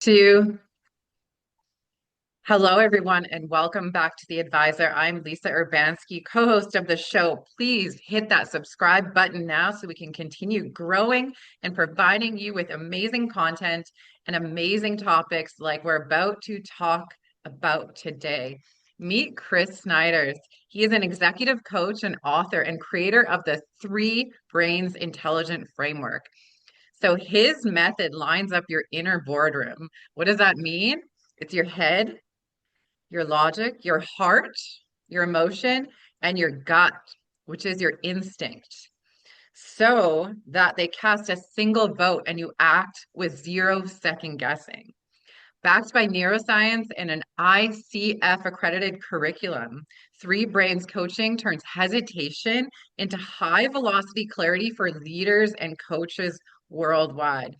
Two. Hello, everyone, and welcome back to The Advisor. I'm Lisa Urbanski, co-host of the show. Please hit that subscribe button now so we can continue growing and providing you with amazing content and amazing topics like we're about to talk about today. Meet Chris Sneijders. He is an executive coach and author and creator of the Three Brains Intelligent Framework. So his method lines up your inner boardroom. What does that mean? It's your head, your logic, your heart, your emotion, and your gut, which is your instinct, so that they cast a single vote and you act with zero second guessing. Backed by neuroscience and an ICF accredited curriculum, Three Brains Coaching turns hesitation into high velocity clarity for leaders and coaches worldwide.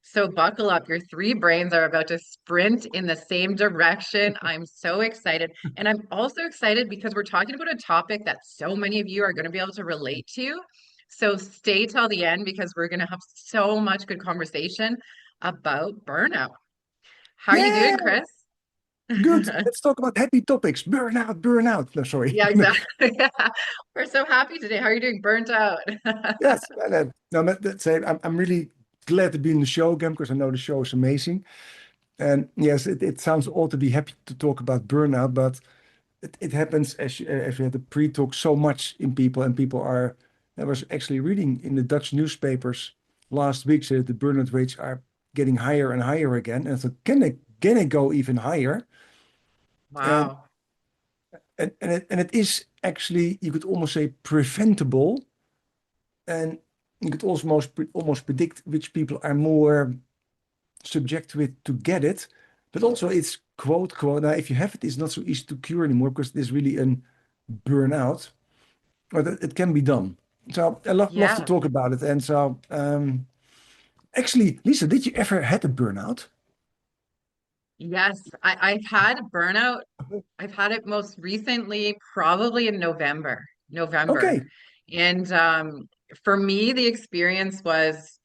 So buckle up. Your three brains are about to sprint in the same direction. I'm so excited. And I'm also excited because we're talking about a topic that so many of you are going to be able to relate to. So stay till the end because we're going to have so much good conversation about burnout. How are you Yeah, doing, Chris? good. Let's talk about happy topics. Burnout, burnout. No, sorry. Yeah, exactly. We're so happy today. How are you doing? Burnt out. Yes, no, but let's say I'm really glad to be in the show again because I know the show is amazing. And yes, it sounds odd to be happy to talk about burnout, but it happens as you had the pre-talk so much in people, and people are. I was actually reading in the Dutch newspapers last week said the burnout rates are getting higher and higher again. And so can it go even higher? And Wow. and it is actually, you could almost say, preventable, and you could almost predict which people are more subject to it to get it. But also it's quote, now if you have it, it's not so easy to cure anymore because there's really a burnout, but it can be done. So I love to Yeah. talk about it. And so actually, Lisa, did you ever had a burnout? Yes. I've had burnout. I've had it most recently, probably in November. November. Okay. And for me, the experience was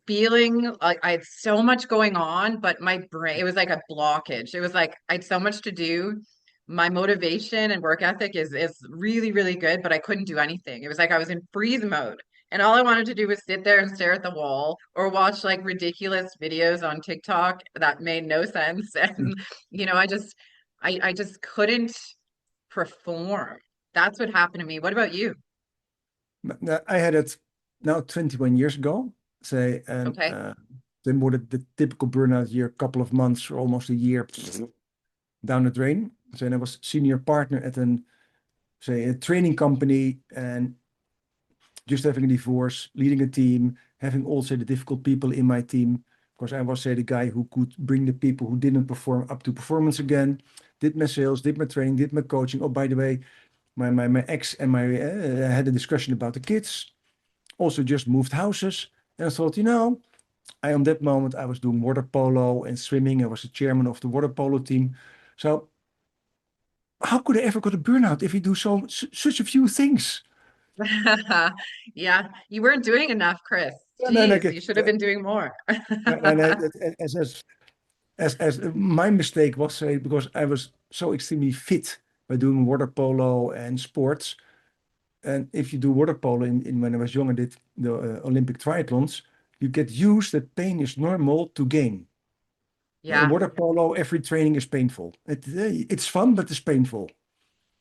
feeling like I had so much going on, but my brain, it was like a blockage. It was like I had so much to do. My motivation and work ethic is really, really good, but I couldn't do anything. It was like I was in freeze mode. And all I wanted to do was sit there and stare at the wall or watch like ridiculous videos on TikTok that made no sense. And I just couldn't perform. That's what happened to me. What about you? I had it now 21 years ago, say, and Okay. then more the typical burnout year, couple of months or almost a year down the drain. So then I was senior partner at a training company, and just having a divorce, leading a team, having also the difficult people in my team. Of course, I was, say, the guy who could bring the people who didn't perform up to performance again, did my sales, did my training, did my coaching. Oh, by the way, my ex and my had a discussion about the kids, also just moved houses. And I thought, on that moment, I was doing water polo and swimming. I was the chairman of the water polo team. So how could I ever got a burnout if you do such a few things? Yeah, you weren't doing enough, Chris. And then I Jeez, get, you should have been doing more. and as my mistake was, say, because I was so extremely fit by doing water polo and sports. And if you do water polo in when I was young, I did the Olympic triathlons, you get used that pain is normal to gain. In Yeah, water polo, every training is painful. It's fun, but it's painful.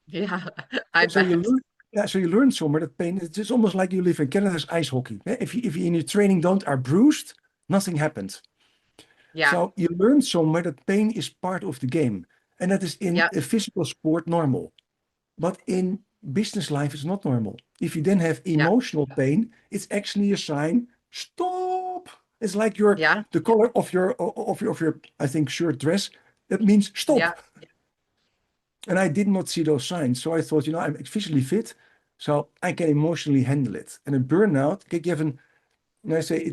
yeah, I So you bet. learn, yeah, so you learn somewhere that pain is just almost like you live in Canada's ice hockey. If you in your training don't are bruised, nothing happens. Yeah, So you learn somewhere that pain is part of the game. And that is in yeah, a physical sport normal. But in business life, it's not normal. If you then have yeah, emotional pain, it's actually a sign, stop. It's like yeah, the color of your I think shirt dress. That means yeah, stop. And I did not see those signs. So I thought, I'm physically fit, so I can emotionally handle it. And a burnout, kijk, and I say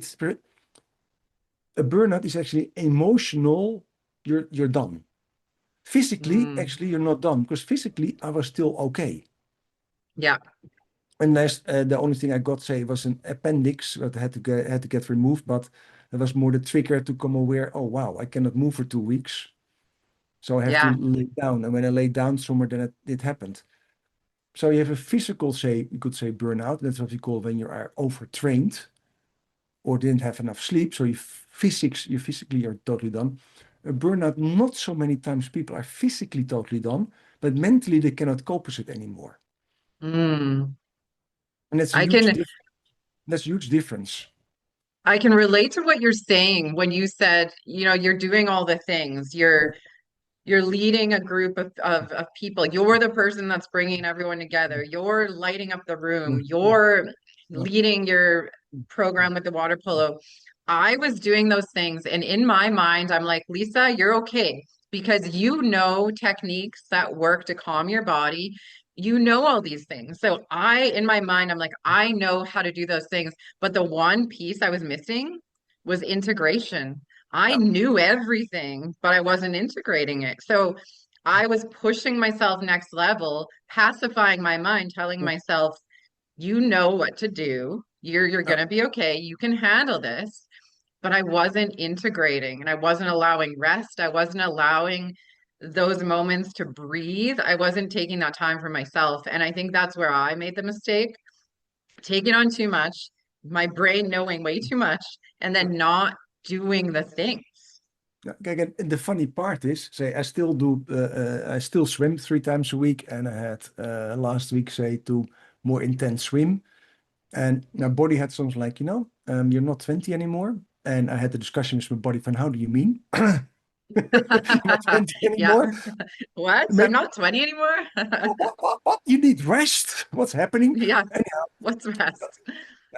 a burnout is actually emotional, you're done. Physically, mm, actually, you're not done because physically I was still okay. yeah, Unless the only thing I got, say, was an appendix that had to get removed, but That was more the trigger to come aware, oh, wow, I cannot move for 2 weeks. So I have to Yeah. lay down. And when I lay down somewhere, then it happened. So you have a physical, say, you could say burnout. That's what we call when you are overtrained or didn't have enough sleep. So you physically are totally done. A burnout, not so many times people are physically totally done, but mentally they cannot cope with it anymore. Mm. And that's a I huge can difference. That's a huge difference. I can relate to what you're saying when you said, you're doing all the things. You're leading a group of people. You're the person that's bringing everyone together. You're lighting up the room. You're leading your program with the water polo. I was doing those things, and in my mind, I'm like, Lisa, you're okay because you know techniques that work to calm your body. You know all these things. So in my mind, I'm like, I know how to do those things. But the one piece I was missing was integration. I Yeah, knew everything, but I wasn't integrating it. So I was pushing myself next level, pacifying my mind, telling yeah, myself, you know what to do. You're yeah, gonna be okay. You can handle this. But I wasn't integrating and I wasn't allowing rest. I wasn't allowing those moments to breathe. I wasn't taking that time for myself. And I think that's where I made the mistake, taking on too much, my brain knowing way too much, and yeah. then not doing the things. Yeah. Kijk, and the funny part is, say, I still swim 3 times a week, and I had last week, say, to more intense swim, and my body had something like, you're not 20 anymore, and I had the discussion with my body from, how do you mean? You're not 20 Yeah. anymore? What? I'm Maybe, not 20 anymore? what? You need rest. What's happening? Yeah. Anyhow, What's rest?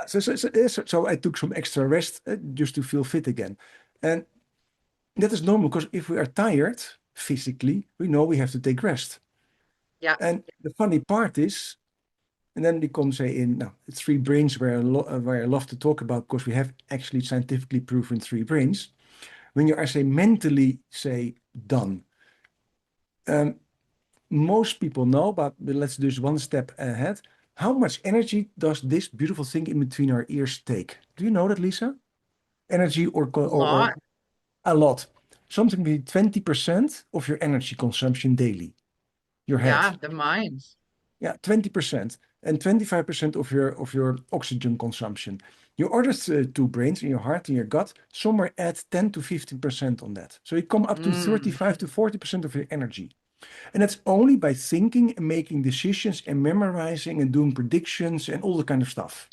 so I took some extra rest just to feel fit again, and that is normal because if we are tired physically, we know we have to take rest. Yeah. And the funny part is, and then they come say in now three brains where I love to talk about because we have actually scientifically proven three brains. When you are say mentally say done, um, most people know, but let's do this one step ahead. How much energy does this beautiful thing in between our ears take? Do you know that, Lisa? Energy A or lot. a lot? Something between 20% of your energy consumption daily. Your head. Yeah. The mind. Yeah, 20% and 25% of your oxygen consumption. Your other two brains in your heart and your gut somewhere add 10 to 15% on that. So you come up to Mm, 35 to 40% of your energy. And that's only by thinking and making decisions and memorizing and doing predictions and all the kind of stuff.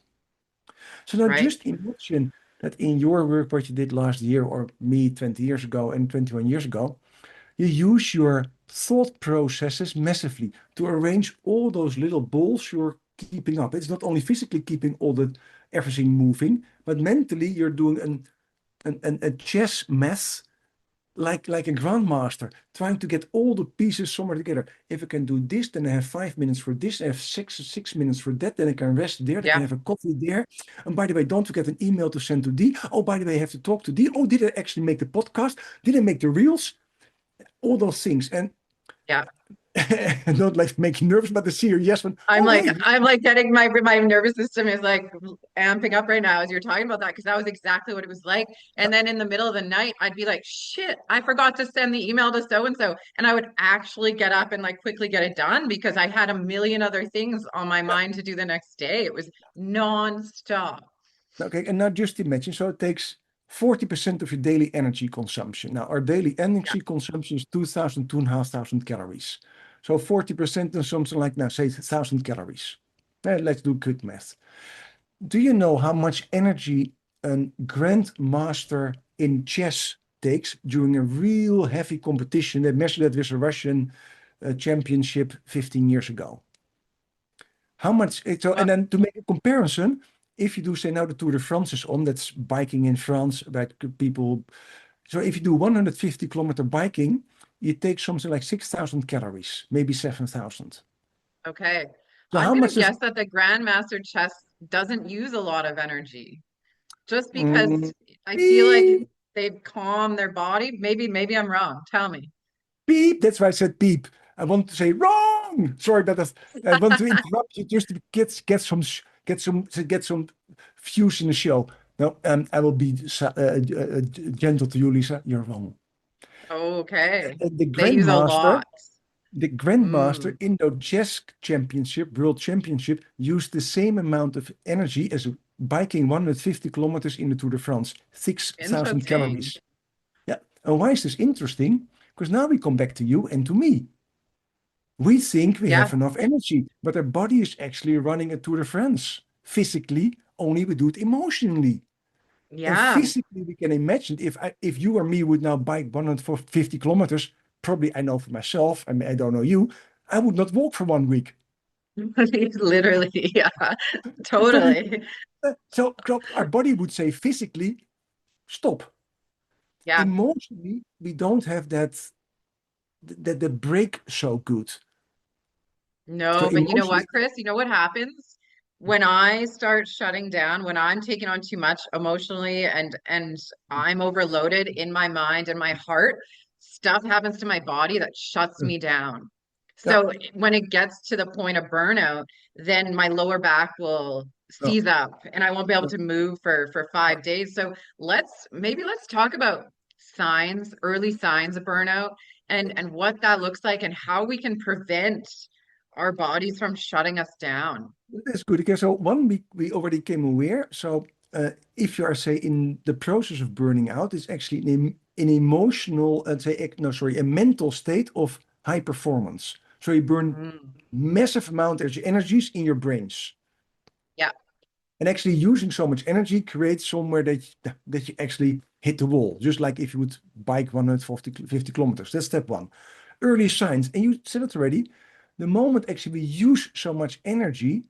So now right. just imagine that in your work, what you did last year or me 20 years ago and 21 years ago, you use your thought processes massively to arrange all those little balls you're keeping up. It's not only physically keeping everything moving, but mentally you're doing a chess math like a grandmaster, trying to get all the pieces somewhere together. If I can do this, then I have 5 minutes for this. I have six minutes for that. Then I can rest there. I can Yeah. have a coffee there. And by the way, don't forget an email to send to D. Oh, by the way, I have to talk to D. Oh, did I actually make the podcast? Did I make the reels? All those things. And Yeah. don't like make you nervous, but the serious one. Oh, hey, I'm like getting my nervous system is like amping up right now as you're talking about that because that was exactly what it was like. And then in the middle of the night, I'd be like, shit, I forgot to send the email to so and so. And I would actually get up and like quickly get it done because I had a million other things on my yeah, mind to do the next day. It was nonstop. okay. And now just imagine, so it takes 40% of your daily energy consumption. Now, our daily Yeah. energy consumption is 2,000, 2,500 calories. So 40% is something like now, say 1,000 calories. Let's do quick math. Do you know how much energy a grandmaster in chess takes during a real heavy competition? They measured that with a Russian championship 15 years ago. How much? So, Well, and then to make a comparison, if you do say now the Tour de France is on, that's biking in France, about people. So if you do 150-kilometer biking, you take something like 6,000 calories, maybe 7,000. okay. So I'm how gonna much does guess that the Grandmaster chess doesn't use a lot of energy just mm, because I feel like beep, they've calmed their body. Maybe I'm wrong. Tell me. beep? That's why I said beep. I want to say wrong. Sorry, I want to interrupt you just to get some views in the show. No, I will be gentle to you, Lisa. You're wrong. Okay. The They use a grandmaster, lot. the grandmaster Mm, in the chess championship, world championship, used the same amount of energy as biking 150 kilometers in the Tour de France, 6,000 interesting. calories. Yeah. And why is this interesting? Because now we come back to you and to me. We think we Yeah. have enough energy, but our body is actually running a Tour de France. Physically, only we do it emotionally. And Yeah. physically, we can imagine if you or me would now bike 150 kilometers, probably I know for myself, I mean, I don't know you, I would not walk for 1 week. Literally. Yeah. Probably, Totally. so our body would say physically, stop. Yeah. Emotionally, we don't have that the break so good. So No, but you know what, emotionally, Chris? You know what happens when I start shutting down, when I'm taking on too much emotionally and I'm overloaded in my mind and my heart, stuff happens to my body that shuts yeah, me down. yeah, So when it gets to the point of burnout, then my lower back will yeah, seize up and I won't be able yeah. to move for 5 days. So let's talk about signs, early signs of burnout and what that looks like and how we can prevent our bodies from shutting us down. That's good. Okay, so one we already came aware. So if you are say in the process of burning out, it's actually an emotional, no, sorry, a mental state of high performance. So you burn Mm. massive amount of energies in your brains. Yeah. And actually using so much energy creates somewhere that you actually hit the wall, just like if you would bike 150 kilometers. That's step one. Early signs, and you said it already, the moment actually we use so much energy,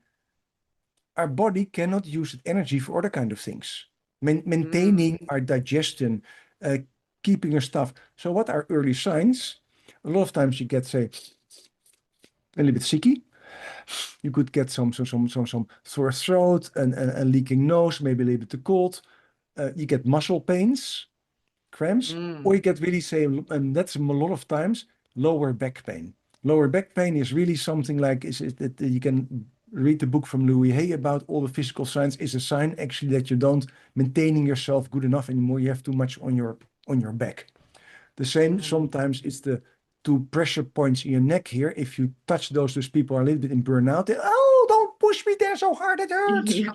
our body cannot use that energy for other kind of things. Mm. Maintaining our digestion, uh, keeping our stuff. So what are early signs? A lot of times you get, say, a little bit sicky. You could get some sore throat and leaking nose, maybe a little bit too cold. You get muscle pains, cramps, or Mm. you get really say, and that's a lot of times, lower back pain. Lower back pain is really something like is that you can read the book from Louis Hay about all the physical signs is a sign actually that you don't maintaining yourself good enough anymore. You have too much on your back. The same Mm. sometimes it's the two pressure points in your neck here. If you touch those people are a little bit in burnout. Oh, don't push me there so hard, it hurts. Yeah.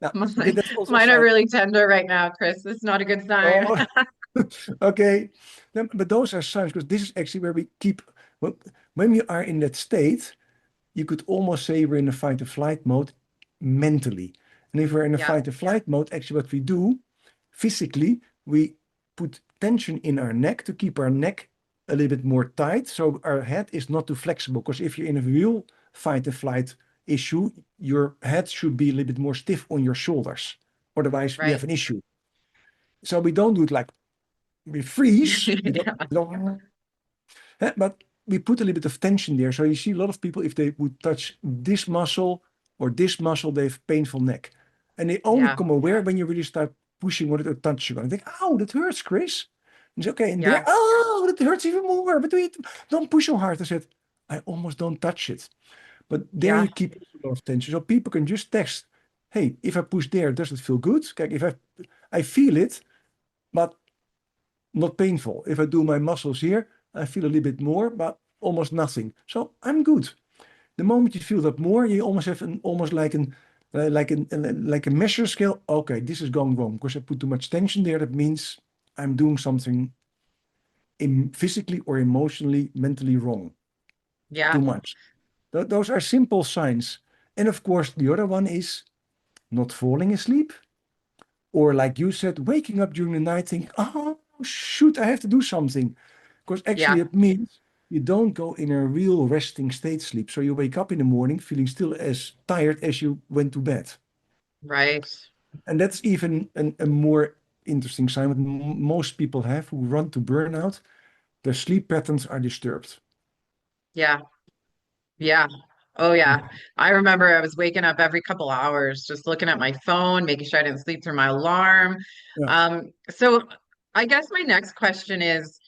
Now, okay, Mine, that's also a mine are sign. really tender right now, Chris. It's not a good sign. Oh, okay. But those are signs because this is actually where we keep, when when we are in that state, you could almost say we're in a fight or flight mode mentally. And if we're in a Yeah. fight or flight mode, actually what we do physically, we put tension in our neck to keep our neck a little bit more tight. So our head is not too flexible. Because if you're in a real fight or flight issue, your head should be a little bit more stiff on your shoulders. Otherwise, we Right. have an issue. So we don't do it like we freeze. Yeah. We don't, but we put a little bit of tension there. So you see a lot of people, if they would touch this muscle or this muscle, they have painful neck. And they only Yeah. come aware when you really start pushing what it touches you. And they think, oh, that hurts, Chris. And it's okay. And there, Yeah. oh, that hurts even more. But don't push so hard. I said, I almost don't touch it. But there Yeah. you keep a lot of tension. So people can just text, hey, if I push there, does it feel good? Kijk, if I feel it, but not painful. If I do my muscles here, I feel a little bit more, but almost nothing. So I'm good. The moment you feel that more, you almost have an almost like a measure scale. Okay, this is going wrong because I put too much tension there. That means I'm doing something physically or emotionally, mentally wrong. Yeah. Too much. Those are simple signs. And of course, the other one is not falling asleep. Or like you said, waking up during the night thinking, oh, shoot, I have to do something. Because actually Yeah. it means you don't go in a real resting state sleep. So you wake up in the morning feeling still as tired as you went to bed. Right. And that's even a more interesting sign that most people have who run to burnout. Their sleep patterns are disturbed. Yeah. Yeah. Oh yeah. I remember I was waking up every couple hours, just looking at my phone, making sure I didn't sleep through my alarm. Yeah. So I guess my next question is,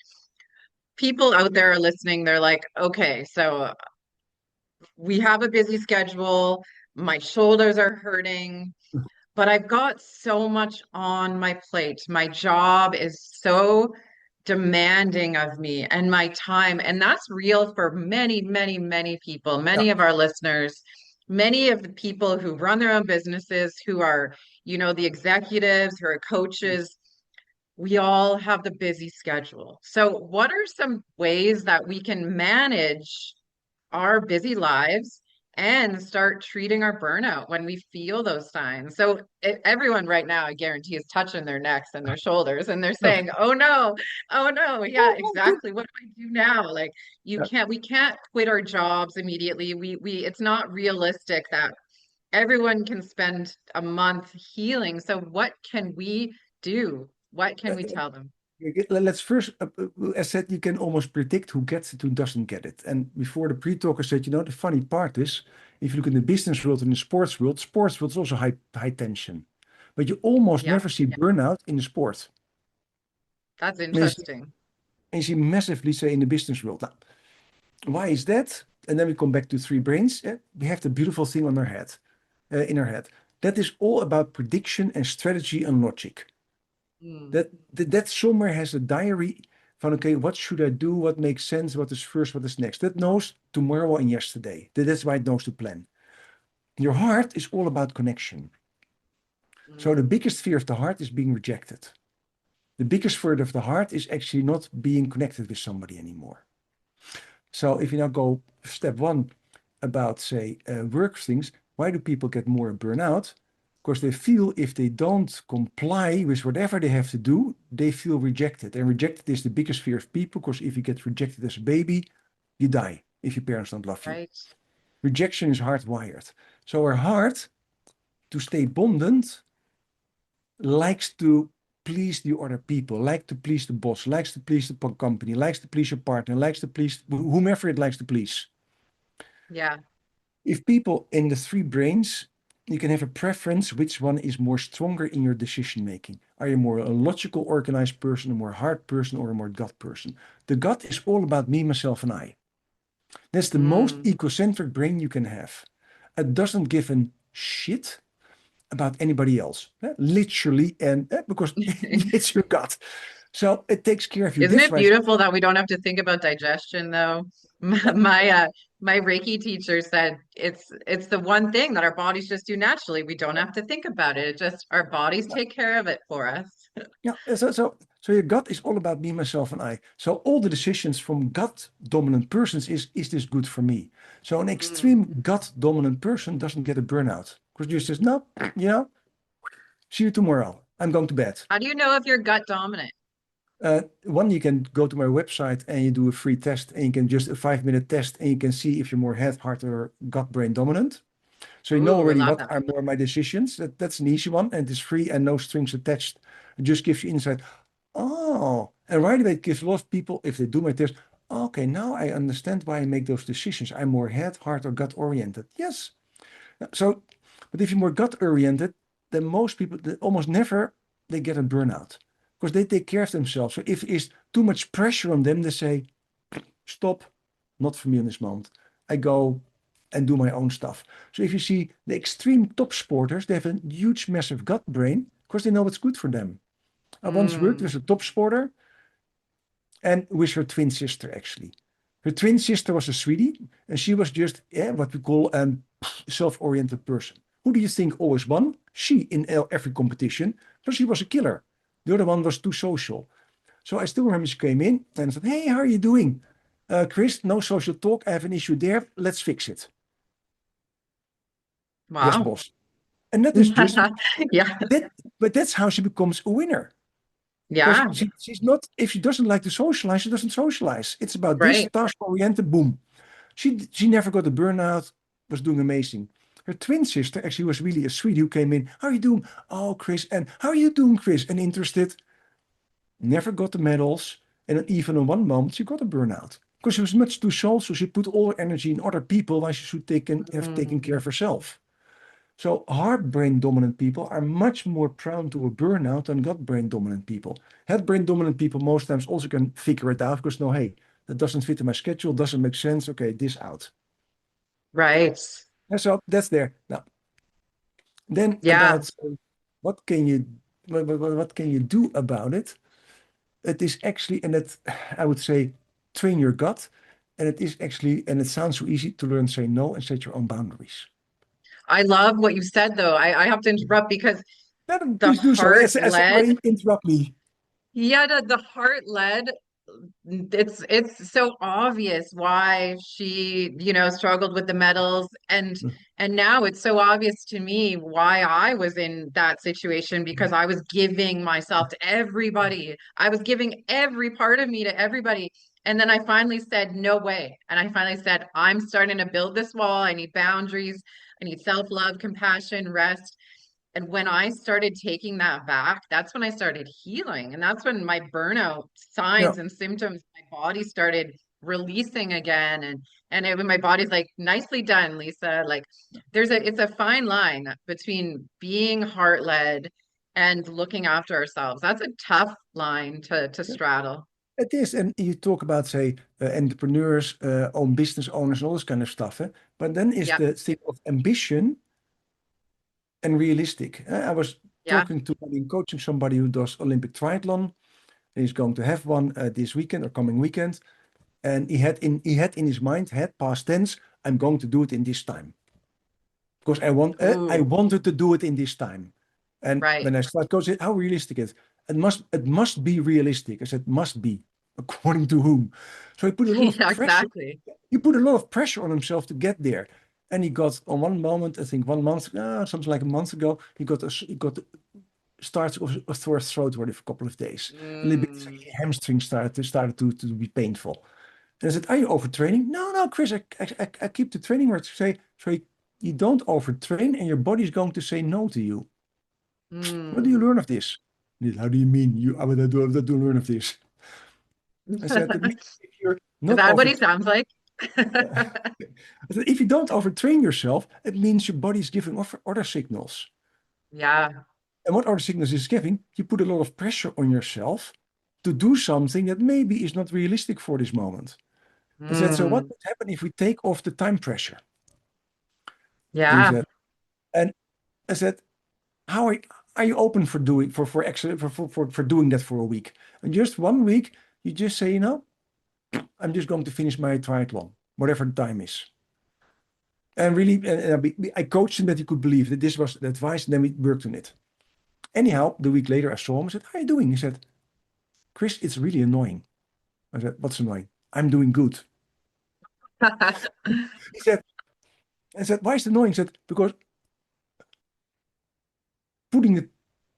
people out there are listening, they're like, okay, so we have a busy schedule, my shoulders are hurting. but I've got so much on my plate. My job is so demanding of me and my time. And that's real for many, many, many people, Yeah. many of our listeners, many of the people who run their own businesses, who are, the executives, who are coaches. We all have the busy schedule. So, what are some ways that we can manage our busy lives and start treating our burnout when we feel those signs? So, everyone right now, I guarantee, is touching their necks and their shoulders and they're Yeah. saying, "Oh no, oh no, yeah, exactly. What do I do now?" Like, Yeah. we can't quit our jobs immediately. It's not realistic that everyone can spend a month healing. So, what can we do? What can Uh, we tell them? Let's first, as said, you can almost predict who gets it, who doesn't get it. And before the pre-talker said, the funny part is, if you look in the business world and the sports world is also high tension. But you almost Yeah, never see burnout in the sport. that's And interesting. you see massively, say, in the business world. Now, why is that? And then we come back to three brains. We have the beautiful thing on our head, in our head. That is all about prediction and strategy and logic. Mm, That somewhere has a diary from, okay, what should I do? What makes sense? What is first? What is next? That knows tomorrow and yesterday. That's why it knows to plan. Your heart is all about connection. So the mm, biggest fear of the heart is being rejected. The biggest fear of the heart is actually not being connected with somebody anymore. So if you now go step one about, say, work things, why do people get more burnout? Because they feel if they don't comply with whatever they have to do, they feel rejected. And rejected is the biggest fear of people, because if you get rejected as a baby, you die if your parents don't love you. right. Rejection is hardwired. So our heart, to stay bonded, likes to please the other people, likes to please the boss, likes to please the company, likes to please your partner, likes to please whomever it likes to please. Yeah, If people in the three brains, you can have a preference which one is more stronger in your decision making. Are you more a logical, organized person, a more heart person, or a more gut person? The gut is all about me, myself, and I. That's the most mm. egocentric brain you can have. It doesn't give a shit about anybody else, literally, and because it's your gut. So it takes care of you. Isn't That's it why it's, beautiful that we don't have to think about digestion though? My yeah, my, uh, my Reiki teacher said it's the one thing that our bodies just do naturally. We don't have to think about it. It just our bodies yeah, take care of it for us. yeah. So your gut is all about me, myself, and I. So all the decisions from gut dominant persons is this good for me? So an Mm. extreme gut dominant person doesn't get a burnout because just says, no, see you tomorrow. I'm going to bed. How do you know if you're gut dominant? One, you can go to my website and you do a free test, and you can just a 5-minute test, and you can see if you're more head, heart, or gut brain dominant. So you know Ooh, I already love what that. are more my decisions. That's an easy one, and it's free and no strings attached. It just gives you insight. Oh, and right away it gives a lot of people, if they do my test, okay, now I understand why I make those decisions. I'm more head, heart, or gut oriented. Yes. So, but if you're more gut oriented, then most people, almost never, they get a burnout because they take care of themselves. So if it's too much pressure on them, they say, stop, not for me in this moment. I go and do my own stuff. So if you see the extreme top sporters, they have a huge, massive gut brain because they know what's good for them. I once worked Mm. with a top sporter and with her twin sister, actually. Her twin sister was a sweetie, and she was just what we call a self-oriented person. Who do you think always won? She in every competition, so she was a killer. The other one was too social. So I still remember she came in and said, "Hey, how are you doing? Chris, no social talk. I have an issue there. Let's fix it." Yes, Wow. boss. And that is just Yeah. that, but that's how she becomes a winner. Because Yeah. she's not, if she doesn't like to socialize, she doesn't socialize. It's about this Right. task oriented, boom. She never got a burnout, was doing amazing. Her twin sister actually was really a sweetie who came in. How are you doing? Oh, Chris. And how are you doing, Chris? And interested. Never got the medals. And even in one moment, she got a burnout. Because she was much too social. She put all her energy in other people while she should have taken Mm. care of herself. So heart brain dominant people are much more prone to a burnout than gut brain dominant people. Head brain dominant people most times also can figure it out because no, hey, that doesn't fit in my schedule, doesn't make sense. Okay, this out. Right. And so that's there. Now, then Yeah. about what can you what can you do about it? It is actually, and it, I would say, train your gut. And it is actually, and it sounds so easy to learn, say no and set your own boundaries. I love what you said though. I have to interrupt because Yeah, the please do so. I said, no, heart-led, interrupt me. yeah, the heart-led, it's so obvious why she, struggled with the medals, and now it's so obvious to me why I was in that situation, because I was giving myself to everybody. I was giving every part of me to everybody. And then I finally said, no way. And I finally said, I'm starting to build this wall. I need boundaries. I need self-love, compassion, rest. And when I started taking that back, that's when I started healing. And that's when my burnout Yeah, signs and symptoms, my body started releasing again. When my body's like, nicely done, Lisa. Like it's a fine line between being heart-led and looking after ourselves. That's a tough line to yeah, straddle. it is. And you talk about, say, entrepreneurs, own business owners, and all this kind of stuff. Eh? But then is Yep. the thing of ambition and realistic. I was Yeah. talking to, I mean, coaching somebody who does Olympic triathlon. And he's going to have one this weekend or coming weekend. And he had in his mind, had past tense, I'm going to do it in this time. Because I Ooh, wanted to do it in this time. And right. when I start coaching, how realistic is it? It must be realistic. I said, must be. According to whom? So Yeah, exactly. he put a lot of pressure on himself to get there. And he got on one moment, I think 1 month, something like a month ago, he got starts of sore throat for a couple of days. A little bit Mm. hamstring started to be painful. And I said, are you overtraining? No, no, Chris, I keep the training words. Say, so you don't overtrain and your body's going to say no to you. What do you Mm. learn of this? He said, how do you mean? What do you learn of this? I said, that means if you're Is not that what he overtraining, sounds like? I said, if you don't overtrain yourself, it means your body's giving off other signals. Yeah. And what other signals is giving? You put a lot of pressure on yourself to do something that maybe is not realistic for this moment. I said, so what Mm. would happen if we take off the time pressure? And he Yeah. said, and I said, how are you open for doing for doing that for a week? And just 1 week, you just say, I'm just going to finish my triathlon, whatever the time is. And really, I coached him that he could believe that this was the advice, and then we worked on it. Anyhow, the week later, I saw him. I said, how are you doing? He said, Chris, it's really annoying. I said, what's annoying? I'm doing good. He said, I said, why is it annoying? He said, because putting the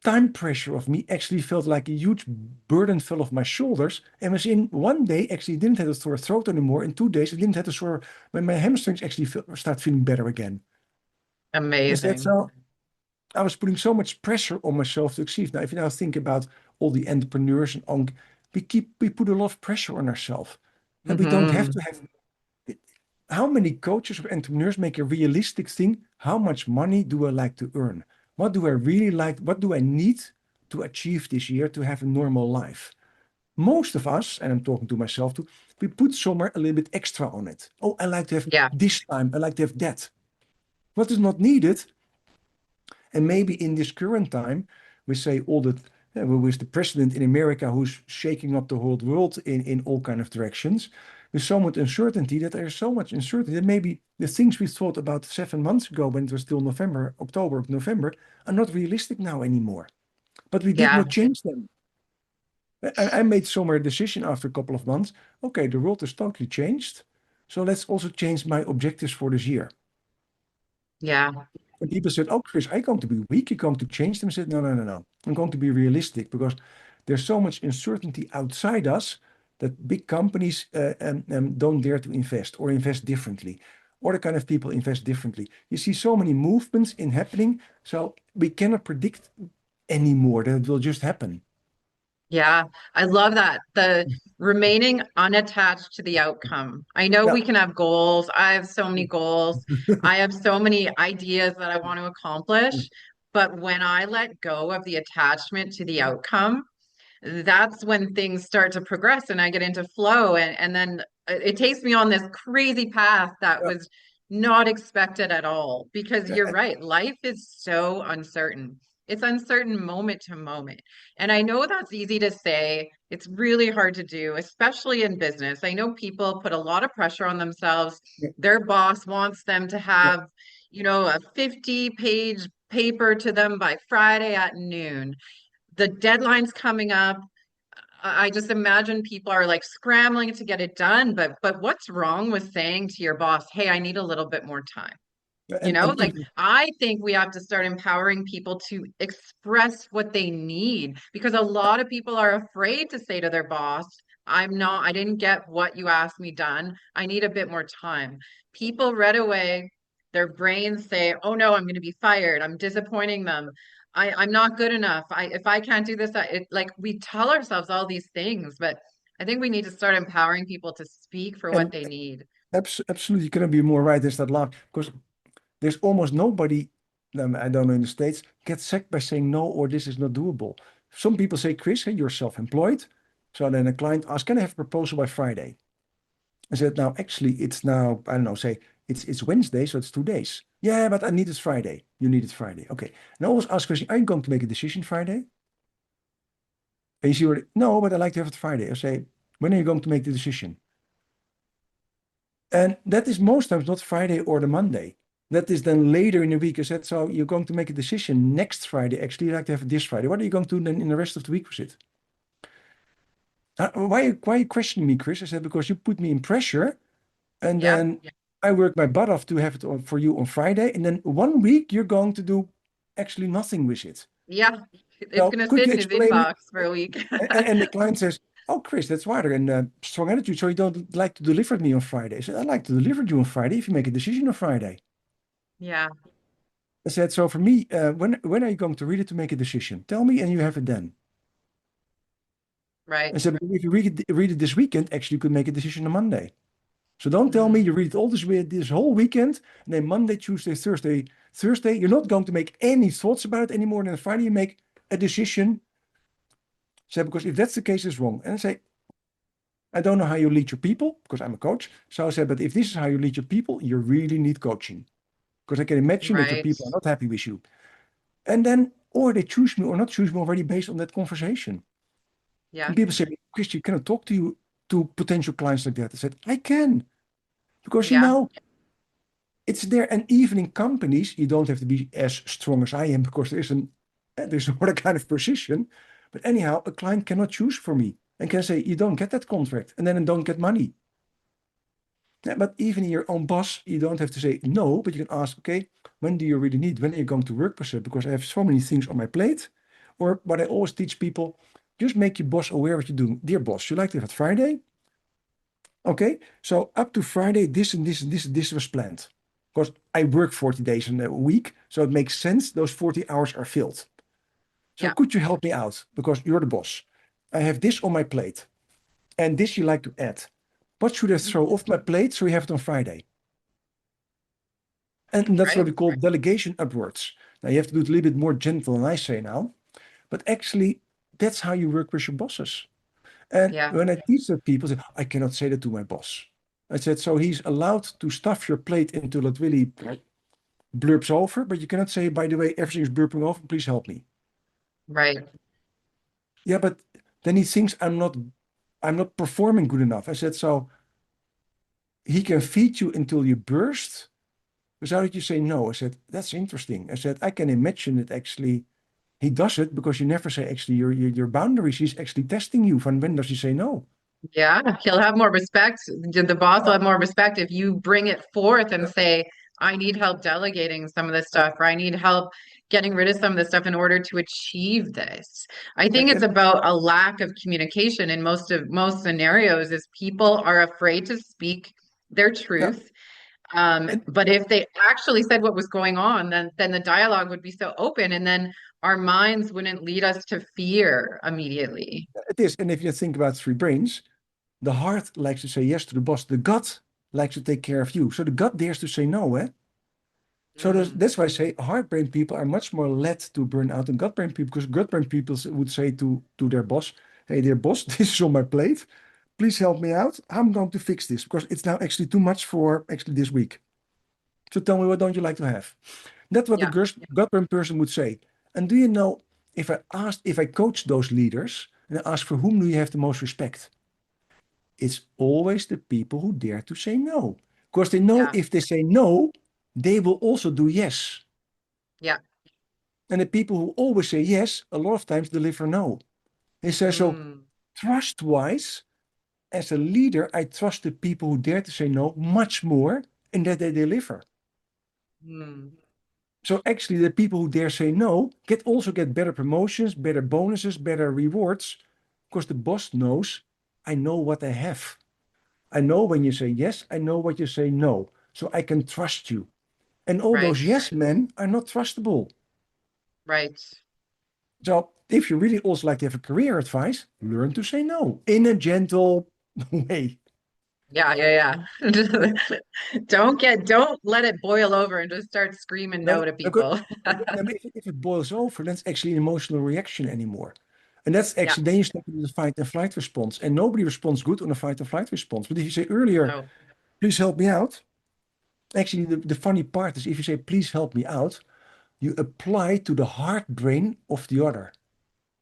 time pressure of me actually felt like a huge burden fell off my shoulders. And within 1 day, actually didn't have a sore throat anymore. In 2 days, I didn't have a sore, when my hamstrings actually start feeling better again. I said, Amazing. so I was putting so much pressure on myself to achieve. Now, if you now think about all the entrepreneurs and on, we put a lot of pressure on ourselves. And we don't have Hmm. to have, how many coaches or entrepreneurs make a realistic thing? How much money do I like to earn? What do I really like? What do I need to achieve this year to have a normal life? Most of us, and I'm talking to myself too, we put somewhere a little bit extra on it. Oh, I like to have Yeah. this time. I like to have that. What is not needed, and maybe in this current time, we say all that with the president in America who's shaking up the whole world in all kind of directions, with so much uncertainty that there's so much uncertainty that maybe the things we thought about 7 months ago when it was still November, October, November, are not realistic now anymore. But we did Yeah. not change them. I made somewhere a decision after a couple of months. Okay, the world has totally changed. So let's also change my objectives for this year. Yeah. And people said, "Oh, Chris, I'm going to be weak. You're going to change them." I said, "No, no, no, no. I'm going to be realistic because there's so much uncertainty outside us that big companies don't dare to invest or invest differently. Other kind of people invest differently. You see so many movements in happening, so we cannot predict anymore that it will just happen." Yeah. I love that. The remaining unattached to the outcome. I know Yeah. we can have goals. I have so many goals. I have so many ideas that I want to accomplish. But when I let go of the attachment to the outcome, that's when things start to progress and I get into flow, and then it takes me on this crazy path that Yeah. was not expected at all, because Yeah. you're right, life is so uncertain. It's uncertain moment to moment. And I know that's easy to say. It's really hard to do, especially in business. I know people put a lot of pressure on themselves. Yeah, Their boss wants them to yeah. have, a 50-page paper to them by Friday at noon. The deadline's coming up. I just imagine people are like scrambling to get it done, but what's wrong with saying to your boss, "Hey, I need a little bit more time." And Like even I think we have to start empowering people to express what they need because a lot of people are afraid to say to their boss, I didn't get what you asked me done. I need a bit more time. People right away, their brains say, oh no, I'm going to be fired. I'm disappointing them. I'm not good enough. If I can't do this, like we tell ourselves all these things, but I think we need to start empowering people to speak for what and they need. absolutely, you cannot be more right. There's that laugh because there's almost nobody, I don't know in the States, gets sacked by saying no or this is not doable. Some people say, Chris, hey, you're self-employed. So then a client asks, can I have a proposal by Friday? I said, now actually it's now, I don't know, say it's Wednesday, so it's 2 days. Yeah, but I need it Friday. You need it Friday. Okay. And I always ask question, are you going to make a decision Friday? And you see, no, but I like to have it Friday. I say, when are you going to make the decision? And that is most times not Friday or the Monday. That is then later in the week. I said, so you're going to make a decision next Friday. Actually, you like to have it this Friday. What are you going to do then in the rest of the week with it? Why are you questioning me, Chris? I said, because you put me in pressure and Yep. then I work my butt off to have it for you on Friday. And then 1 week, you're going to do actually nothing with it. Yeah. It's So going to could sit you in his explain it? inbox for a week. And the client says, oh, Chris, that's wider and strong attitude. So you don't like to deliver me on Friday. I said, I like to deliver you on Friday if you make a decision on Friday. Yeah, I said, so for me, when are you going to read it to make a decision? Tell me and you have it then. I right. said, if you read it this weekend, actually you could make a decision on Monday. So don't tell me Mm, you read it all this whole weekend, and then Monday, Tuesday, Thursday, you're not going to make any thoughts about it anymore. And then Friday you make a decision. So because if that's the case, it's wrong. And I say, I don't know how you lead your people because I'm a coach. So I said, but if this is how you lead your people, you really need coaching. Because I can imagine that your right. people are not happy with you. And then, or they choose me or not choose me already based on that conversation. Yeah, And people say, Chris, you cannot talk to potential clients like that. I said, I can. Because yeah, it's there. And even in companies, you don't have to be as strong as I am because there's another kind of position. But anyhow, a client cannot choose for me and can say, you don't get that contract and then I don't get money. Yeah, but even in your own boss, you don't have to say no, but you can ask, okay, when do you really need? When are you going to work with it? Because I have so many things on my plate. Or what I always teach people, just make your boss aware what you're doing. Dear boss, you like to have it Friday? Okay, so up to Friday, this and this and this and this was planned. Because I work 40 days in a week, so it makes sense. Those 40 hours are filled. So yeah. could you help me out? Because you're the boss. I have this on my plate, and this you like to add. What should I throw Mhm. off my plate so we have it on Friday? And that's what Right. we call delegation upwards. Now you have to do it a little bit more gentle than I say now, but actually that's how you work with your bosses. And Yeah, when I teach that people say, I cannot say that to my boss. I said, so he's allowed to stuff your plate until it really blurps over, but you cannot say, by the way, everything is burping over, please help me. right. Yeah, but then he thinks I'm not performing good enough. I said, so he can feed you until you burst. So how did you say no? I said, that's interesting. I said, I can imagine that actually he does it because you never say actually your boundaries. He's actually testing you. From when does he say no? Yeah, he'll have more respect. The boss will Uh, have more respect if you bring it forth and uh, say, I need help delegating some of this uh, stuff, or I need help getting rid of some of this stuff in order to achieve this. I think it's and about a lack of communication in most scenarios is people are afraid to speak their yeah, truth. and But if they actually said what was going on, then the dialogue would be so open, and then our minds wouldn't lead us to fear immediately. it is. And if you think about three brains, the heart likes to say yes to the boss. The gut likes to take care of you. So the gut dares to say no, eh? So Mm, that's why I say heart brain people are much more led to burn out than gut brain people, because gut brain people would say to their boss, hey, dear boss, this is on my plate. Please help me out. I'm going to fix this because it's now actually too much for actually this week. So tell me, what don't you like to have? That's what the yeah, gut brain person would say. And do you know, if I coach those leaders and I ask for whom do you have the most respect? It's always the people who dare to say no. Because they know Yeah. if they say no, they will also do yes. Yeah. And the people who always say yes, a lot of times deliver no. He says, so Mm, trust-wise, as a leader, I trust the people who dare to say no much more and that they deliver. mm, So actually, the people who dare say no also get better promotions, better bonuses, better rewards, because the boss knows I know what I have. I know when you say yes, I know what you say no. So I can trust you. And all those right. yes men are not trustable. Right. So if you really also like to have a career advice, learn to say no in a gentle way. Yeah, yeah, yeah. Don't let it boil over and just start screaming No, no to no, good. people. If it boils over, that's actually an emotional reaction anymore. And that's Yeah. actually, then you step into the fight and flight response. And nobody responds good on a fight and flight response. But if you say earlier, No. please help me out, actually, the funny part is if you say, please help me out, you apply to the heart brain of the other.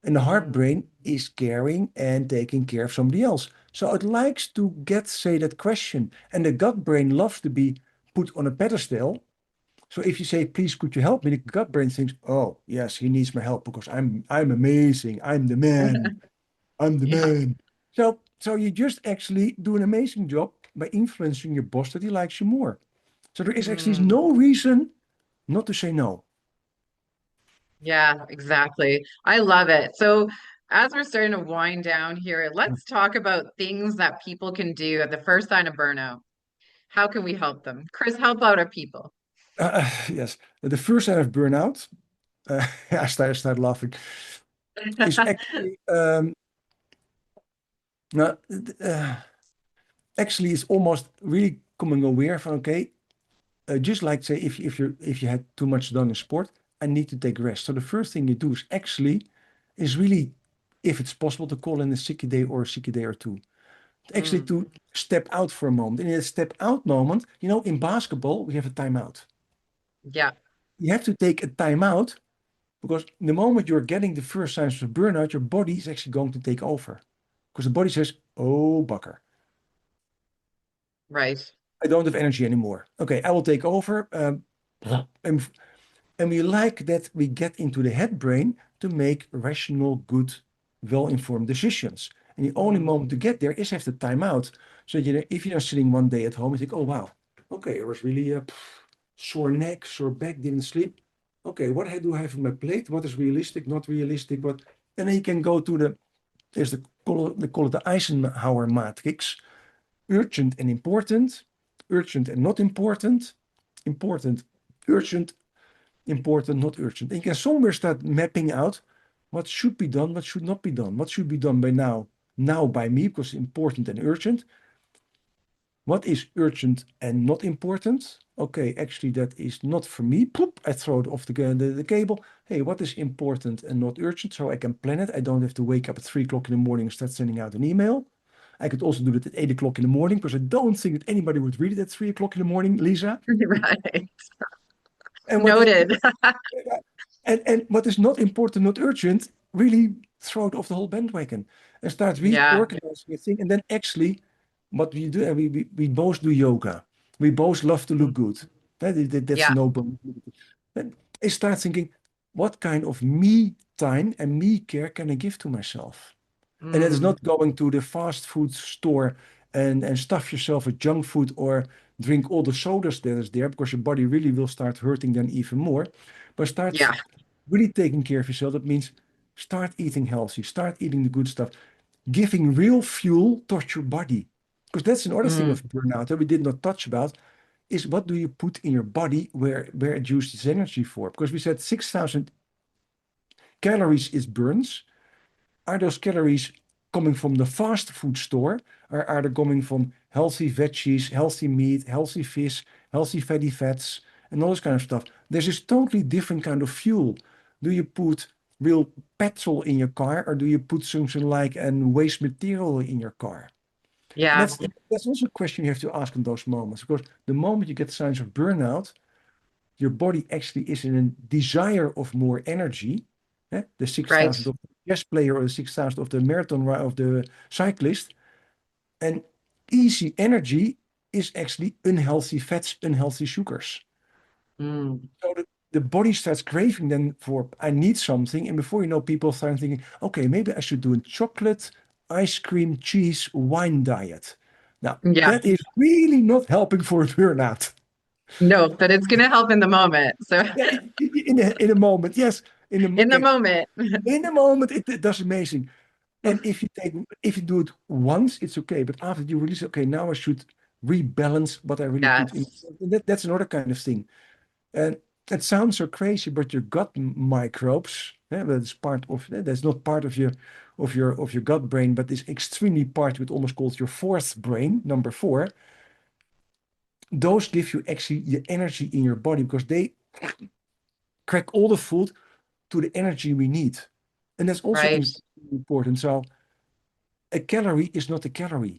And the heart Mm, brain is caring and taking care of somebody else. So it likes to say that question. And the gut brain loves to be put on a pedestal. So if you say, please, could you help me? The gut brain thinks, oh, yes, he needs my help because I'm amazing. I'm the man. I'm the yeah. man. So you just actually do an amazing job by influencing your boss that he likes you more. So there is actually Mm, no reason not to say no. yeah, exactly. I love it. So as we're starting to wind down here, let's talk about things that people can do at the first sign of burnout. How can we help them? Chris, help out our people. Yes, the first sign of burnout, I start laughing, is actually no, actually it's almost really becoming aware from okay, just like say if you had too much done in sport, I need to take rest. So the first thing you do is really, if it's possible, to call in a sick day or a sick day or two. Actually, Mm, to step out for a moment. And in a step out moment, in basketball we have a timeout. yeah. You have to take a timeout because the moment you're getting the first signs of burnout, your body is actually going to take over. Because the body says, oh, bucker, Right. I don't have energy anymore. Okay, I will take over. And, and we like that we get into the head brain to make rational, good, well-informed decisions. And the only Mm, moment to get there is after timeout. So if you're sitting one day at home, you think, oh, wow, okay, I was really sore neck, sore back, didn't sleep. Okay, what do I have on my plate? What is realistic, not realistic? And then you can go to they call it the Eisenhower matrix, urgent and important, urgent and not important, important, urgent, important, not urgent. And you can somewhere start mapping out what should be done, what should not be done, what should be done by now by me because it's important and urgent, what is urgent and not important? Okay, actually, that is not for me. Ploop, I throw it off the cable. Hey, what is important and not urgent? So I can plan it. I don't have to wake up at 3 o'clock in the morning and start sending out an email. I could also do it at 8 o'clock in the morning because I don't think that anybody would read it at 3 o'clock in the morning, Lisa. right. And what is Noted. and what is not important, not urgent, really throw it off the whole bandwagon and start Yeah. reorganizing your thing. And then actually, what we do, and we both do yoga. We both love to look Mm, good. That's yeah. no problem. Then I start thinking, what kind of me time and me care can I give to myself? And it is Mm, not going to the fast food store and stuff yourself with junk food or drink all the sodas that is there because your body really will start hurting then even more. But start yeah. really taking care of yourself. That means start eating healthy, start eating the good stuff, giving real fuel towards your body. Because that's another thing Mm, of burnout that we did not touch about is what do you put in your body where it uses energy for? Because we said 6,000 calories is burns. Are those calories coming from the fast food store, or are they coming from healthy veggies, healthy meat, healthy fish, healthy fatty fats, and all this kind of stuff? There's this totally different kind of fuel. Do you put real petrol in your car, or do you put something like an waste material in your car? And yeah. that's also a question you have to ask in those moments, because the moment you get signs of burnout, your body actually is in a desire of more energy. The Right. 6,000 of the chess player or the 6,000 of the of the cyclist. And easy energy is actually unhealthy fats, unhealthy sugars. Mm. So the body starts craving then for, I need something. And before you know, people start thinking, okay, maybe I should do a chocolate, ice cream, cheese, wine diet. Now, Yeah. that is really not helping for a burnout. No, but it's going to help in the moment. So Yeah, in a moment, yes. in the Okay, moment. in a moment, it does amazing. And if you do it once, it's okay. But after you release, okay, now I should rebalance what I really put in. Yes. And that's another kind of thing. And it sounds so crazy, but your gut microbes, that's part of that's not part of your gut brain, but is extremely part with almost called your fourth brain, number four. Those give you actually the energy in your body because they crack all the food to the energy we need. And that's also Right. important. So a calorie is not a calorie.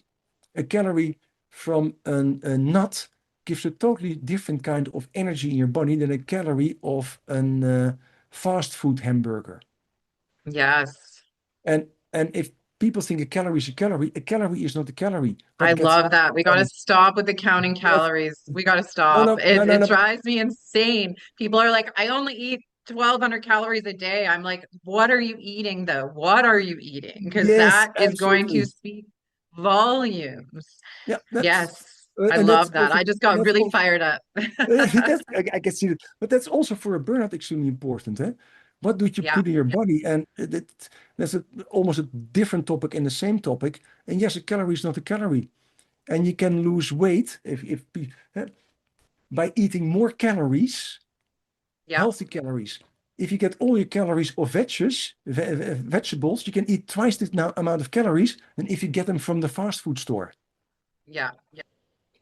A calorie from a nut gives a totally different kind of energy in your body than a calorie of an fast food hamburger. Yes. And if people think a calorie is not a calorie. I What gets love that. We got to done? stop with the counting Yes. calories. We got to No, stop. no, no, no, It no. drives me insane. People are like, I only eat 1,200 calories a day. I'm like, what are you eating though? What are you eating? Because Yes, that is going to absolutely. speak volumes. Yeah, Yes, I and that's love that. also I just and got that's really also fired up. I can see it, but that's also for a burnout extremely important. What do you Yeah, put in your body? And that's almost a different topic in the same topic. And yes, a calorie is not a calorie, and you can lose weight by eating more calories, yeah, healthy calories. If you get all your calories of vegetables, you can eat twice the amount of calories than if you get them from the fast food store. yeah.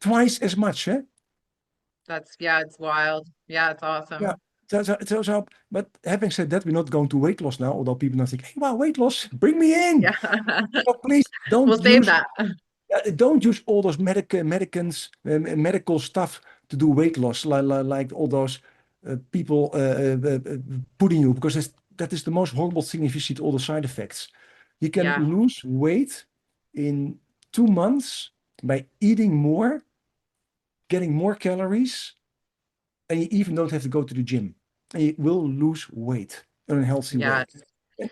Twice as much, eh? Yeah, it's wild. Yeah, it's Yeah. awesome. But having said that, we're not going to weight loss now, although people now think, hey, wow, weight loss, bring me in. Yeah. So please We'll save that. don't use all those medical stuff to do weight loss, like all those people putting you, because that is the most horrible thing if you see all the side effects. You can Yeah, lose weight in 2 months by eating more, getting more calories, and you even don't have to go to the gym. And you will lose weight in a healthy way. yes, And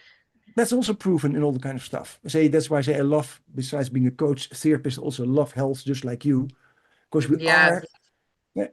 that's also proven in all the kind of stuff. That's why I say I love, besides being a coach, therapist, also love health just like you. Because we yes, are, yeah,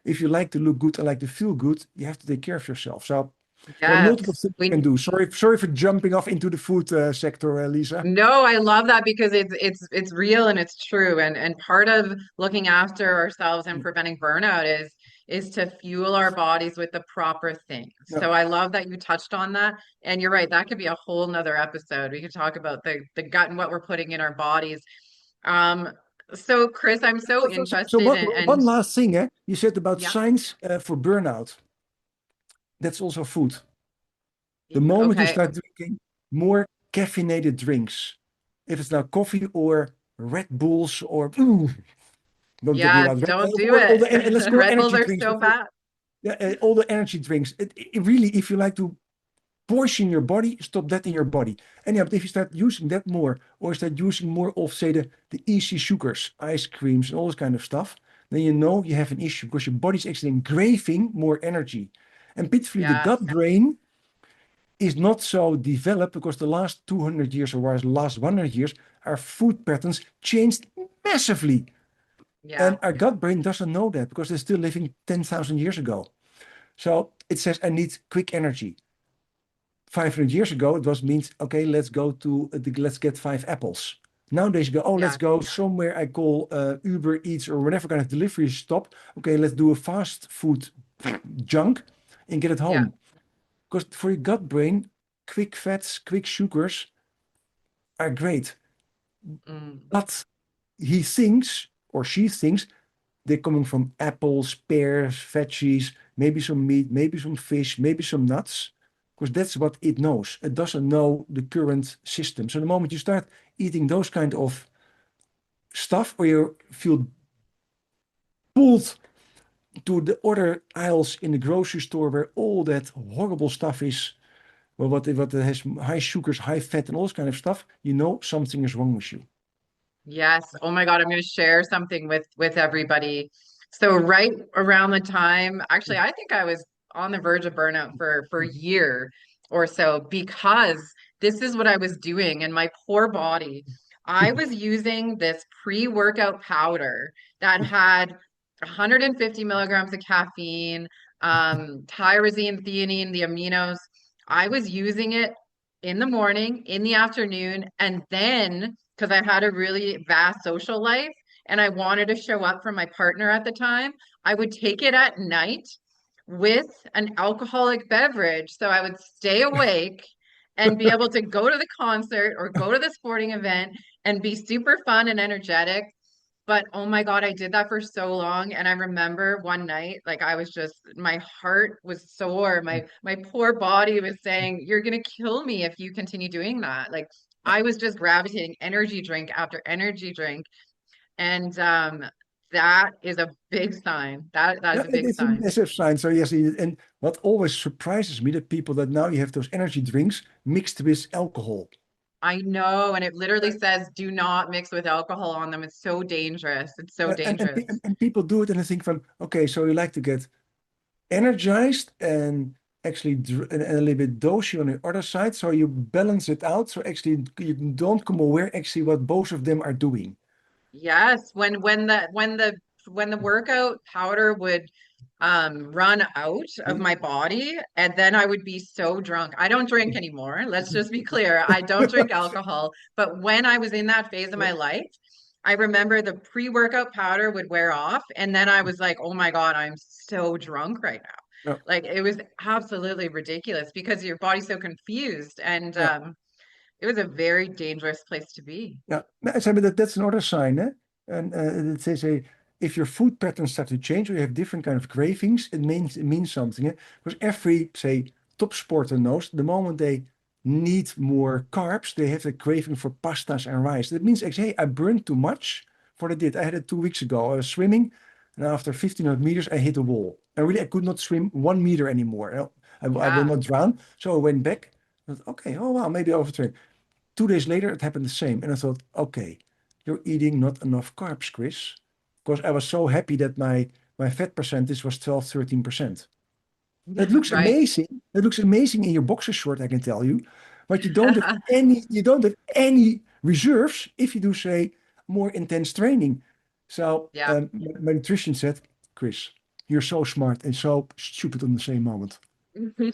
if you like to look good and like to feel good, you have to take care of yourself. So there are multiple yes. things you can We do. Sorry for jumping off into the food sector, Lisa. No, I love that because it's real and it's true. And part of looking after ourselves and preventing burnout is to fuel our bodies with the proper things. Yeah. So I love that you touched on that. And you're right, that could be a whole nother episode. We could talk about the gut and what we're putting in our bodies. Um, so Chris, I'm so So interested in and one last thing, eh? You said about yeah, science for burnout. That's also food. The moment you okay. start drinking more caffeinated drinks, if it's now coffee or Red Bulls or don't get me Yeah, about Red, don't do or all it. the and let's go Red Bulls energy are drinks. so bad. Yeah, all the energy drinks. It really, if you like to portion your body, stop that in your body. And yeah, but if you start using that more, or start using more of, say, the easy sugars, ice creams, and all this kind of stuff, then you know you have an issue because your body's actually craving more energy. And pitifully, the Yes. gut brain is not so developed because the last 200 years or the last 100 years, our food patterns changed massively. Yeah. And our gut brain doesn't know that because they're still living 10,000 years ago. So it says, I need quick energy. 500 years ago, it was means, okay, let's get 5 apples. Nowadays, you go, oh, let's Yeah. go somewhere I call Uber Eats or whatever kind of delivery stop. Okay, let's do a fast food junk and get it Yeah. home. Because for your gut brain, quick fats, quick sugars are great. Mm. But he thinks, or she thinks, they're coming from apples, pears, veggies, maybe some meat, maybe some fish, maybe some nuts, because that's what it knows. It doesn't know the current system. So the moment you start eating those kind of stuff, or you feel pulled to the other aisles in the grocery store where all that horrible stuff is, well, what has high sugars, high fat, and all this kind of stuff, you know something is wrong with you. Yes. Oh my God, I'm going to share something with everybody. So right around the time, actually, I think I was on the verge of burnout for a year or so because this is what I was doing and my poor body. I was using this pre-workout powder that had 150 milligrams of caffeine, tyrosine, theanine, the aminos. I was using it in the morning, in the afternoon, and then because I had a really vast social life and I wanted to show up for my partner at the time, I would take it at night with an alcoholic beverage. So I would stay awake and be able to go to the concert or go to the sporting event and be super fun and energetic. But oh my God, I did that for so long. And I remember one night, like I was just, my heart was sore. My poor body was saying, "You're gonna kill me if you continue doing that." Like I was just gravitating energy drink after energy drink. And that is a big sign. That Yeah, is a big it's a sign. massive sign. So yes, and what always surprises me that people that now you have those energy drinks mixed with alcohol. I know, and it literally says do not mix with alcohol on them. It's so dangerous. It's so dangerous. And people do it and I think from, okay, so you like to get energized and actually and a little bit dosy on the other side. So you balance it out. So actually you don't come aware actually what both of them are doing. Yes, when the workout powder would run out of Hmm? my body and then I would be so drunk. I don't drink anymore. Let's just be clear. I don't drink alcohol, but when I was in that phase of Yeah. my life, I remember the pre-workout powder would wear off and then I was like, "Oh my God, I'm so drunk right now." Yeah. Like it was absolutely ridiculous because your body's so confused and Yeah. it was a very dangerous place to be. Yeah, no, so, but that's another sign, eh? And it says if your food patterns start to change or you have different kind of cravings, it means something. Eh? Because every, say, top sporter knows the moment they need more carbs, they have a craving for pastas and rice. That means actually, hey, I burned too much for what I did. I had it 2 weeks ago. I was swimming, and after 1,500 meters, I hit a wall. And really, I could not swim 1 meter anymore. I will Yeah. not drown. So I went back. I thought, okay, oh wow, maybe I overtrained. 2 days later, it happened the same. And I thought, okay, you're eating not enough carbs, Chris. Because I was so happy that my fat percentage was 12, 13%. That Yeah, looks right. amazing. That looks amazing in your boxer short, I can tell you. But you don't have any reserves if you do, say, more intense training. So Yeah. my nutrition said, Chris, you're so smart and so stupid in the same moment.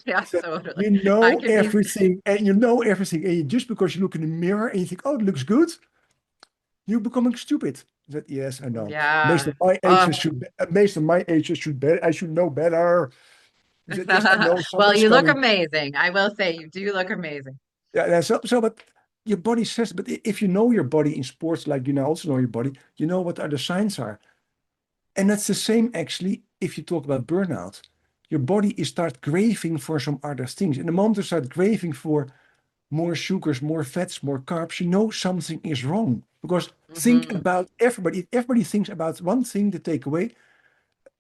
Yeah, Said, totally. you I know could be, everything, and just because you look in the mirror and you think, oh, it looks good, you're becoming stupid. I said, yes, I know. Based yeah. on my age, Oh, I should know better. He said, yes, I know well, something's you look coming. amazing. I will say you do look amazing. Yeah, but your body says, but if you know your body in sports, like you now also know your body, you know what other signs are. And that's the same actually if you talk about burnout. Your body is start craving for some other things. And the moment you start craving for more sugars, more fats, more carbs, you know something is wrong. Because think Hmm. about everybody. If everybody thinks about one thing to take away,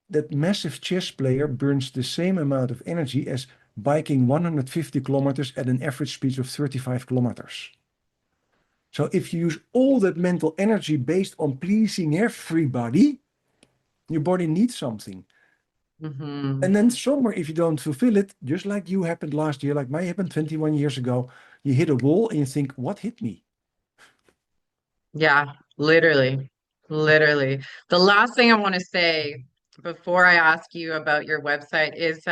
that massive chess player burns the same amount of energy as biking 150 kilometers at an average speed of 35 kilometers. So if you use all that mental energy based on pleasing everybody, your body needs something. Hmm. And then somewhere, if you don't fulfill it, just like you happened last year, like mine happened 21 years ago, you hit a wall and you think, what hit me? Yeah, literally. Literally. The last thing I want to say before I ask you about your website is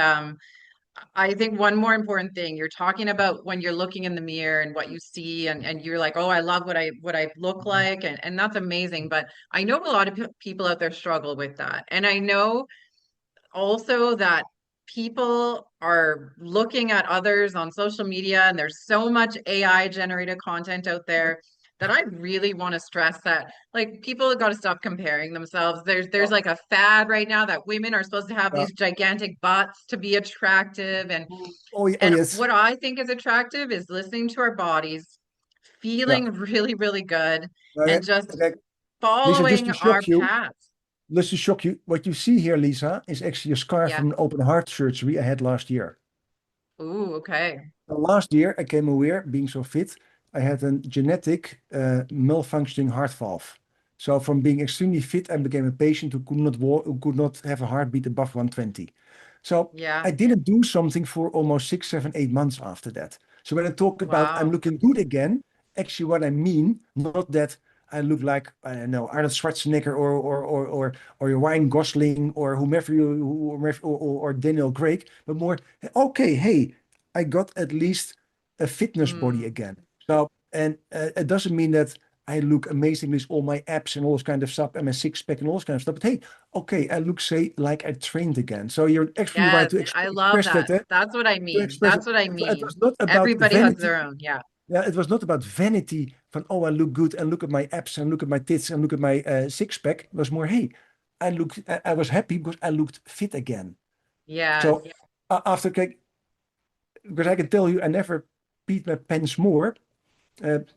I think one more important thing you're talking about when you're looking in the mirror and what you see and you're like, "Oh, I love what I look like," and that's amazing, but I know a lot of people out there struggle with that. And I know also that people are looking at others on social media and there's so much AI generated content out Yeah. there that I really want to stress that like people have got to stop comparing themselves. There's Oh, like a fad right now that women are supposed to have yeah. these gigantic butts to be attractive and Oh, and yes. what I think is attractive is listening to our bodies, Yeah. feeling really, really good Okay. and just Okay. Lisa, just following to our shock you, paths. let's just shock you. What you see here, Lisa, is actually a scar Yeah. from an open heart surgery I had last year. Ooh, okay. Last year, I came aware, being so fit, I had a genetic malfunctioning heart valve. So from being extremely fit, I became a patient who could not walk, who could not have a heartbeat above 120. So Yeah. I didn't do something for almost 6, 7, 8 months after that. So when I talk about I'm Wow. looking good again, actually what I mean, not that I look like, I don't know, Arnold Schwarzenegger or Ryan Gosling or whomever or Daniel Craig, but more, okay, hey, I got at least a fitness body Mm. again. So, and it doesn't mean that I look amazing with all my abs and all this kind of stuff and my six pack and all this kind of stuff. But hey, okay, I look, say, like I trained again. So you're actually right Yes, to I love express that. that. That's what I To mean. express it. That's what I It was mean. not about Everybody has vanity. their own. Yeah. Yeah, it was not about vanity from, oh, I look good and look at my abs and look at my tits and look at my six pack. It was more, hey, I was happy because I looked fit again. So Yes. after, because I can tell you, I never peed my pants more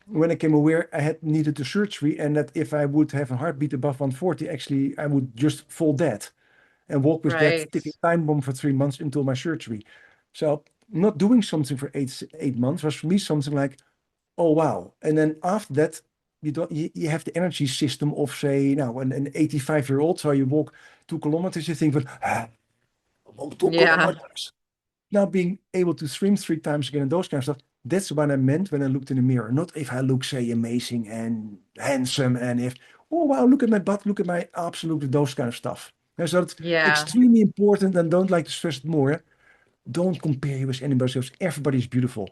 when I came aware I had needed the surgery and that if I would have a heartbeat above 140, actually I would just fall dead and walk with that Right. ticking time bomb for 3 months until my surgery. So not doing something for 8 months was for me something like, oh wow. And then after that, you have the energy system of say now an 85-year-old. So you walk 2 kilometers, you think, I want 2 Yeah. kilometers. Now being able to swim 3 times again and those kind of stuff, that's what I meant when I looked in the mirror. Not if I look, say, amazing and handsome and if, oh wow, look at my butt, look at my absolutely those kind of stuff. And so it's Yeah. extremely important and don't like to stress it more. Don't compare you with anybody else. Everybody is beautiful.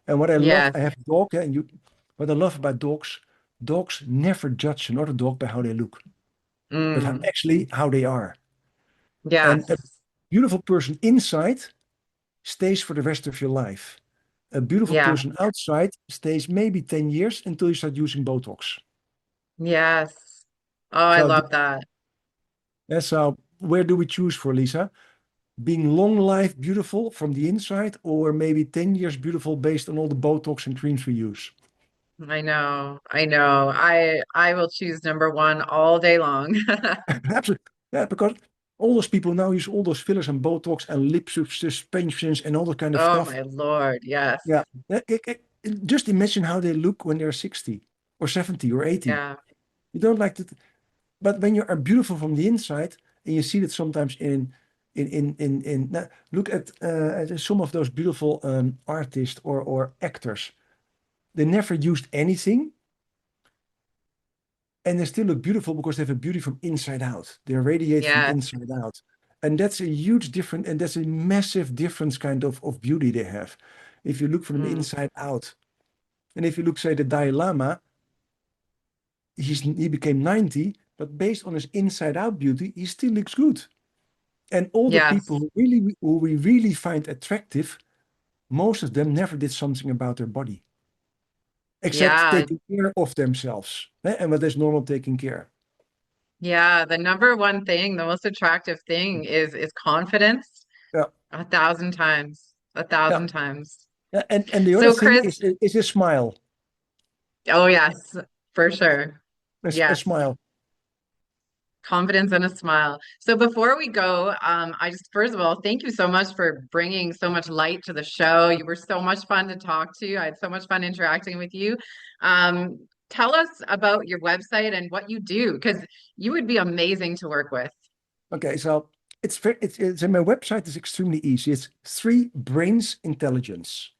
And what I love, Yes. I have a dog, and what I love about dogs, dogs never judge another dog by how they look, but Mm. actually how they are. And a Yes. beautiful person inside stays for the rest of your life. A beautiful Yeah. person outside stays maybe 10 years until you start using Botox. Yes. Oh, I So, love that. so where do we choose for, Lisa? Being long life beautiful from the inside, or maybe 10 years beautiful based on all the Botox and creams we use? I know. I know. I will choose number one all day long. Absolutely. Yeah, because all those people now use all those fillers and Botox and lip suspensions and all that kind of Oh stuff. my Lord. Yes. Yeah. Just imagine how they look when they're 60 or 70 or 80. Yeah. You don't like that. But when you are beautiful from the inside, and you see that sometimes in now, look at some of those beautiful artists or actors. They never used anything, and they still look beautiful because they have a beauty from inside out. They radiate from Yes. inside out. And that's a huge difference, and that's a massive difference kind of beauty they have. If you look from the Mm. inside out. And if you look, say, the Dalai Lama, he became 90, but based on his inside out beauty, he still looks good. And all the people Yes. who we really find attractive, most of them never did something about their body, except Yeah. taking care of themselves. And what is normal taking care? Yeah. The number one thing, the most attractive thing is confidence Yeah, 1,000 times. A yeah. thousand times. And the other So thing Chris, is a smile. oh yes, for sure. A Yes. smile. Confidence and a smile. So before we go, I just first of all, thank you so much for bringing so much light to the show. You were so much fun to talk to. I had so much fun interacting with you. Tell us about your website and what you do, because you would be amazing to work with. Okay, so it's my website is extremely easy. It's three brains intelligence.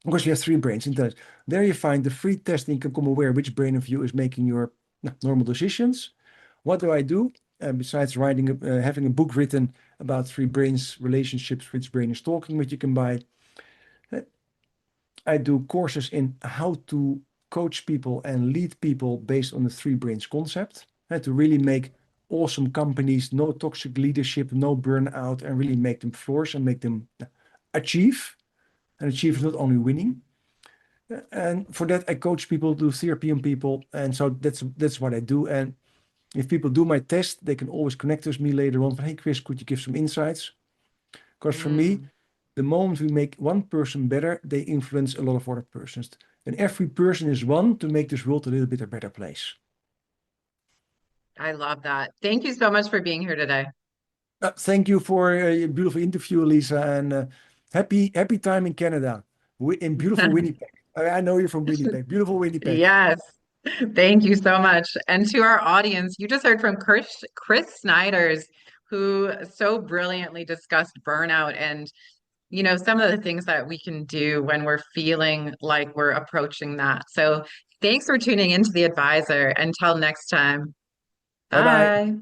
Because you have three brains intelligence. There you find the free test and you can become aware which brain of you is making your normal decisions. What do I do? Besides writing, having a book written about three brains relationships, which brain is talking, which you can buy. Uh, I do courses in how to coach people and lead people based on the three brains concept. To really make awesome companies, no toxic leadership, no burnout, and really make them flourish and make them achieve. And achieve is not only winning. And for that, I coach people, do therapy on people, and so that's what I do. And if people do my test, they can always connect with me later on. Hey, Chris, could you give some insights? Because for me, Mm, the moment we make one person better, they influence a lot of other persons. And every person is one to make this world a little bit a better place. I love that. Thank you so much for being here today. Thank you for your beautiful interview, Lisa, and happy time in Canada, in beautiful Winnipeg. I know you're from Winnipeg, beautiful Winnipeg. Yes. Thank you so much. And to our audience, you just heard from Chris Sniders, who so brilliantly discussed burnout and, some of the things that we can do when we're feeling like we're approaching that. So thanks for tuning into The Advisor. Until next time. Bye bye. Bye.